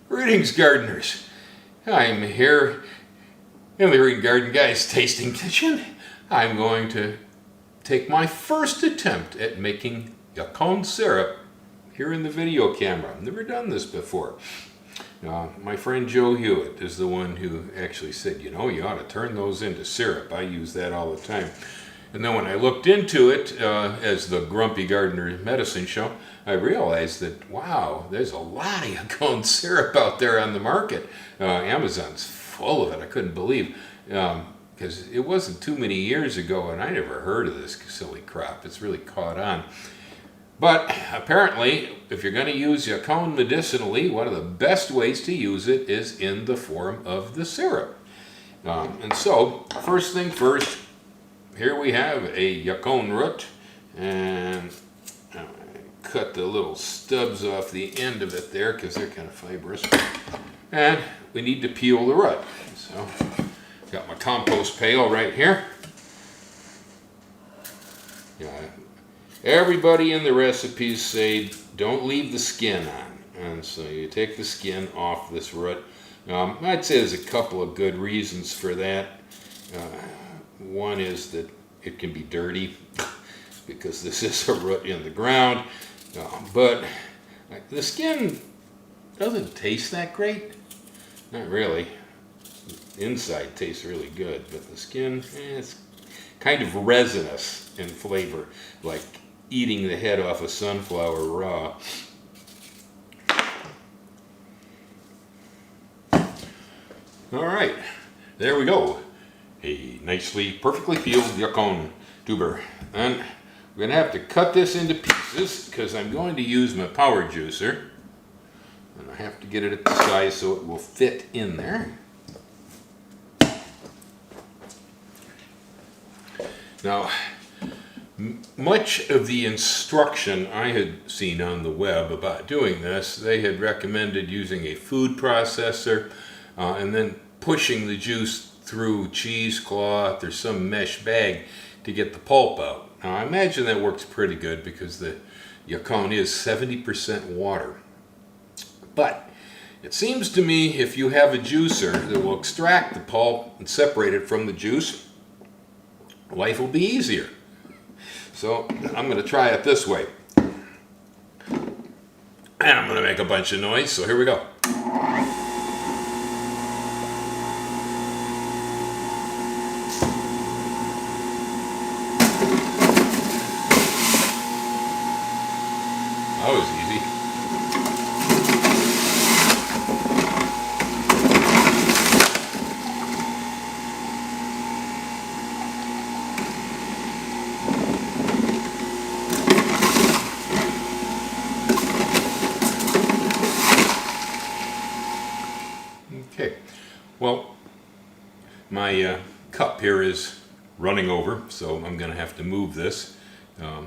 Greetings, gardeners. I'm here in the Green Garden Guy's Tasting Kitchen. I'm going to take my first attempt at making Yacon syrup here in the video camera. I've never done this before. My friend Joe Hewitt is the one who actually said, you know, you ought to turn those into syrup. I use that all the time. And then when I looked into it as the Grumpy Gardener Medicine Show, I realized that, wow, there's a lot of Yacon syrup out there on the market. Amazon's full of it. I couldn't believe, because it wasn't too many years ago, and I never heard of this silly crap. It's really caught on. But apparently, if you're going to use Yacon medicinally, one of the best ways to use it is in the form of the syrup. And so, first thing first, here we have a Yacon root, and cut the little stubs off the end of it there because they're kind of fibrous. And we need to peel the root. So, got my compost pail right here. Everybody in the recipes say don't leave the skin on, and so you take the skin off this root. I'd say there's a couple of good reasons for that. One is that it can be dirty because this is a root in the ground, but the skin doesn't taste that great. Not really. The inside tastes really good, but the skin, it's kind of resinous in flavor, like eating the head off a sunflower raw. All right, there we go. A nicely, perfectly peeled Yacon tuber. And we're going to have to cut this into pieces because I'm going to use my power juicer. And I have to get it at the size so it will fit in there. Now, much of the instruction I had seen on the web about doing this, they had recommended using a food processor and then pushing the juice through cheesecloth or some mesh bag to get the pulp out. Now, I imagine that works pretty good because the Yacon is 70% water. But it seems to me if you have a juicer that will extract the pulp and separate it from the juice, life will be easier. So I'm going to try it this way. And I'm going to make a bunch of noise, so here we go. That was easy. Okay, well, my cup here is running over, so I'm going to have to move this.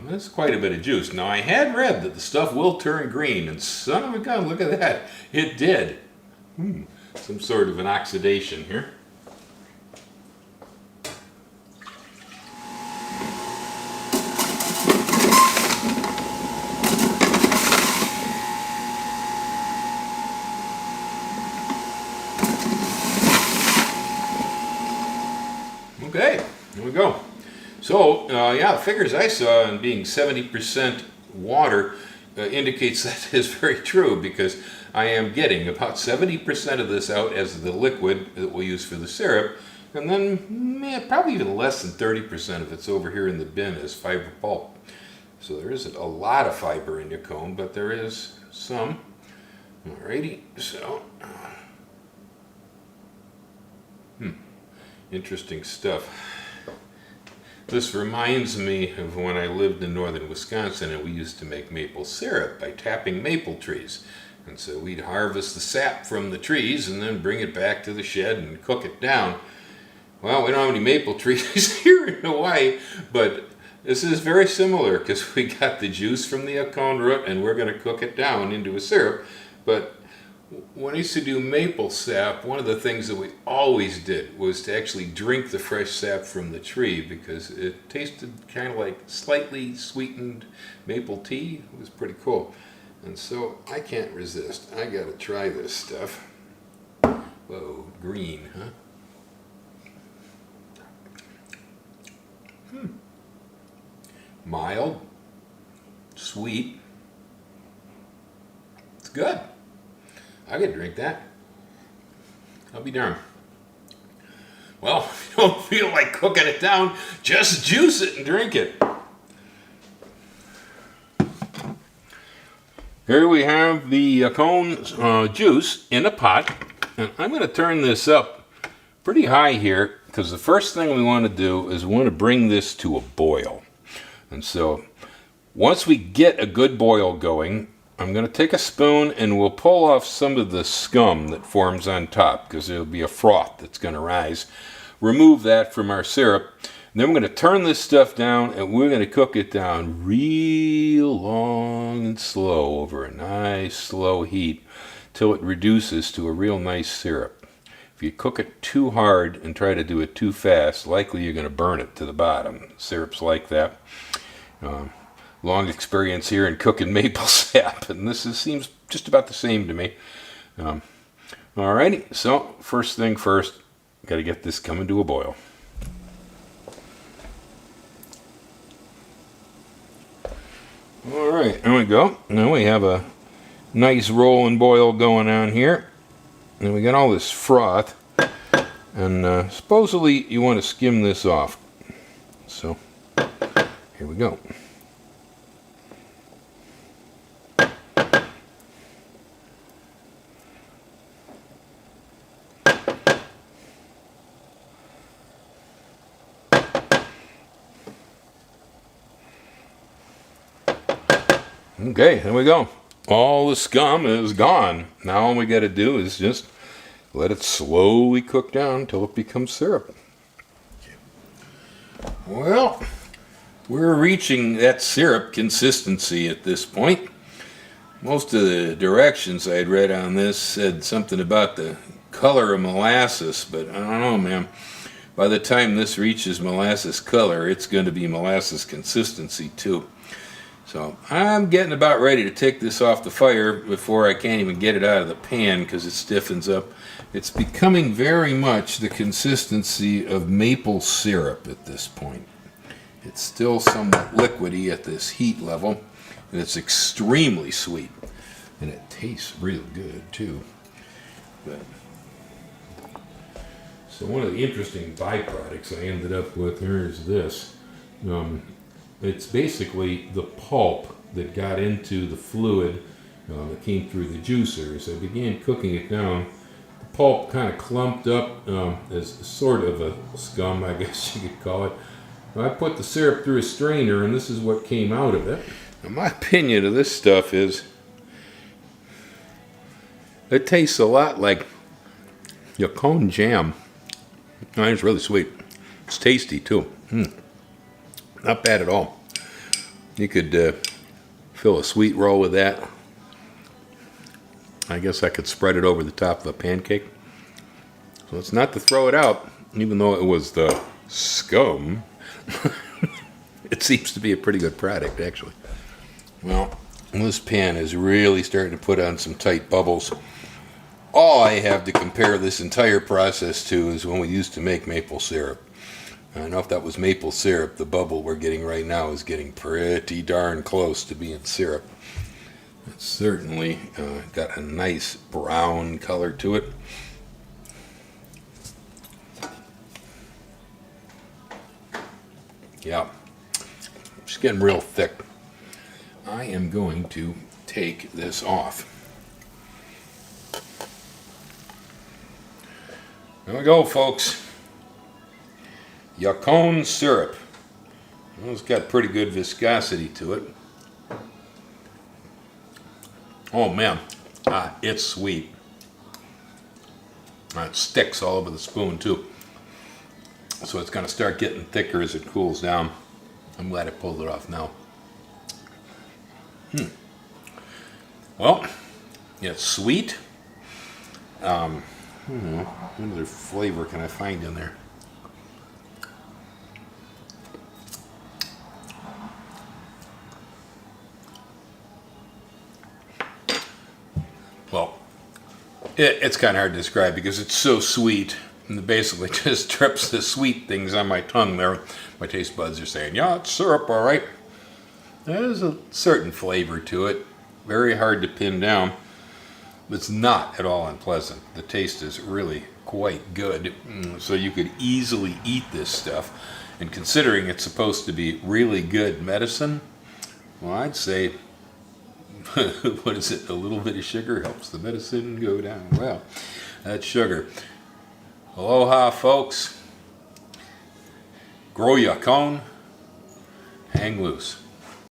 That's quite a bit of juice. Now, I had read that the stuff will turn green, and son of a gun, look at that. It did. Some sort of an oxidation here. Okay, here we go. So, yeah, the figures I saw in being 70% water indicates that is very true because I am getting about 70% of this out as the liquid that we'll use for the syrup, and then probably even less than 30% of it's over here in the bin as fiber pulp. So there isn't a lot of fiber in Yacon, but there is some. Alrighty, so interesting stuff. This reminds me of when I lived in northern Wisconsin and we used to make maple syrup by tapping maple trees. And so we'd harvest the sap from the trees and then bring it back to the shed and cook it down. Well, we don't have any maple trees here in Hawaii, but this is very similar because we got the juice from the Yacon root and we're going to cook it down into a syrup. But when I used to do maple sap, one of the things that we always did was to actually drink the fresh sap from the tree because it tasted kind of like slightly sweetened maple tea. It was pretty cool. And so I can't resist. I gotta try this stuff. Whoa, green, huh? Mild, sweet. It's good. I could drink that. I'll be darned. Well, if you don't feel like cooking it down, just juice it and drink it. Here we have the Yacon juice in a pot. And I'm going to turn this up pretty high here because the first thing we want to do is we want to bring this to a boil. And so once we get a good boil going, I'm going to take a spoon and we'll pull off some of the scum that forms on top because there'll be a froth that's going to rise. Remove that from our syrup. And then we're going to turn this stuff down and we're going to cook it down real long and slow over a nice slow heat till it reduces to a real nice syrup. If you cook it too hard and try to do it too fast, likely you're going to burn it to the bottom. Syrup's like that. Long experience here in cooking maple sap, and this seems just about the same to me. Alrighty, so first thing first, got to get this coming to a boil. Alright, there we go. Now we have a nice roll and boil going on here. And we got all this froth. And supposedly you want to skim this off. So, here we go. Okay, there we go. All the scum is gone. Now all we got to do is just let it slowly cook down until it becomes syrup. Well, we're reaching that syrup consistency at this point. Most of the directions I'd read on this said something about the color of molasses, but I don't know, man. By the time this reaches molasses color, it's going to be molasses consistency too. So I'm getting about ready to take this off the fire before I can't even get it out of the pan because it stiffens up. It's becoming very much the consistency of maple syrup at this point. It's still somewhat liquidy at this heat level, and it's extremely sweet. And it tastes real good too. But, so one of the interesting byproducts I ended up with here is this. It's basically the pulp that got into the fluid that came through the juicer. As I began cooking it down, the pulp kind of clumped up as sort of a scum, I guess you could call it. I put the syrup through a strainer, and this is what came out of it. Now, my opinion of this stuff is it tastes a lot like Yacon jam. It's really sweet. It's tasty, too. Not bad at all. You could fill a sweet roll with that. I guess I could spread it over the top of a pancake. So it's not to throw it out, even though it was the scum. It seems to be a pretty good product, actually. Well, this pan is really starting to put on some tight bubbles. All I have to compare this entire process to is when we used to make maple syrup. I don't know if that was maple syrup. The bubble we're getting right now is getting pretty darn close to being syrup. It's certainly got a nice brown color to it. Yeah, it's getting real thick. I am going to take this off. There we go, folks. Yacon syrup. Well, it's got pretty good viscosity to it. Oh man, it's sweet. It sticks all over the spoon too. So it's going to start getting thicker as it cools down. I'm glad I pulled it off now. Well, it's sweet. What other flavor can I find in there? It's kind of hard to describe because it's so sweet. And it basically just trips the sweet things on my tongue there. My taste buds are saying, yeah, it's syrup, all right. There's a certain flavor to it. Very hard to pin down. It's not at all unpleasant. The taste is really quite good. So you could easily eat this stuff. And considering it's supposed to be really good medicine, well, I'd say, what is it? A little bit of sugar helps the medicine go down. Well, that's sugar. Aloha, folks. Grow Yacon. Hang loose.